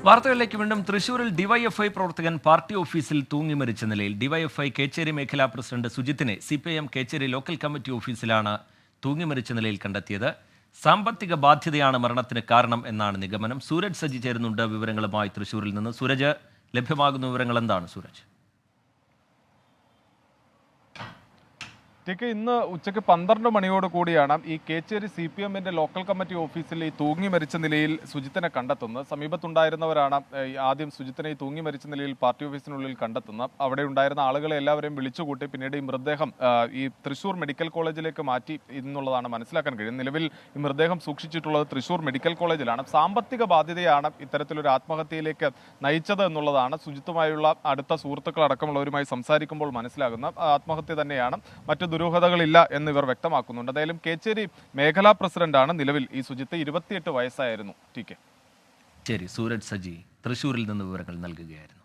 വാർത്തകളിലേക്ക് വീണ്ടും. തൃശൂരിൽ ഡിവൈഎഫ്ഐ പ്രവർത്തകൻ പാർട്ടി ഓഫീസിൽ തൂങ്ങി മരിച്ച നിലയിൽ. ഡിവൈഎഫ്ഐ കേച്ചേരി മേഖലാ പ്രസിഡന്റ് സുജിത്തിനെ സിപിഐഎം കേച്ചേരി ലോക്കൽ കമ്മിറ്റി ഓഫീസിലാണ് തൂങ്ങി മരിച്ച നിലയിൽ കണ്ടെത്തിയത്. സാമ്പത്തിക ബാധ്യതയാണ് മരണത്തിന് കാരണം എന്നാണ് നിഗമനം. സൂരജ് സജി ചേരുന്നുണ്ട് വിവരങ്ങളുമായി തൃശൂരിൽ നിന്ന്. സൂരജ്, ലഭ്യമാകുന്ന വിവരങ്ങൾ എന്താണ് സൂരജ്? ഇന്ന് ഉച്ചയ്ക്ക് 12 മണിയോട് കൂടിയാണ് ഈ കേച്ചേരി CPM-ന്റെ ലോക്കൽ കമ്മിറ്റി ഓഫീസിൽ ഈ തൂങ്ങി മരിച്ച നിലയിൽ സുജിത്തിനെ കണ്ടെത്തുന്നത്. സമീപത്തുണ്ടായിരുന്നവരാണ് ആദ്യം സുജിത്തിനെ ഈ തൂങ്ങി മരിച്ച നിലയിൽ പാർട്ടി ഓഫീസിനുള്ളിൽ കണ്ടെത്തുന്നത്. അവിടെ ഉണ്ടായിരുന്ന ആളുകളെ എല്ലാവരെയും വിളിച്ചുകൂട്ടി പിന്നീട് ഈ മൃതദേഹം ഈ തൃശൂർ മെഡിക്കൽ കോളേജിലേക്ക് മാറ്റി എന്നുള്ളതാണ് മനസ്സിലാക്കാൻ കഴിയുന്നത്. നിലവിൽ ഈ മൃതദേഹം സൂക്ഷിച്ചിട്ടുള്ളത് തൃശൂർ മെഡിക്കൽ കോളേജിലാണ്. സാമ്പത്തിക ബാധ്യതയാണ് ഇത്തരത്തിലൊരു ആത്മഹത്യയിലേക്ക് നയിച്ചത് എന്നുള്ളതാണ് സുജിത്തുമായുള്ള അടുത്ത സുഹൃത്തുക്കൾ അടക്കമുള്ളവരുമായി സംസാരിക്കുമ്പോൾ മനസ്സിലാകുന്ന ആത്മഹത്യ തന്നെയാണ്. മറ്റു ദുരൂഹതകളില്ല എന്ന് ഇവർ വ്യക്തമാക്കുന്നുണ്ട്. എന്തായാലും കേച്ചേരി മേഖലാ പ്രസിഡന്റാണ് നിലവിൽ ഈ സുജിത്ത്. 28 വയസ്സായിരുന്നു. ശരി, സൂരജ് സജി തൃശൂരിൽ നിന്ന് വിവരങ്ങൾ നൽകുകയായിരുന്നു.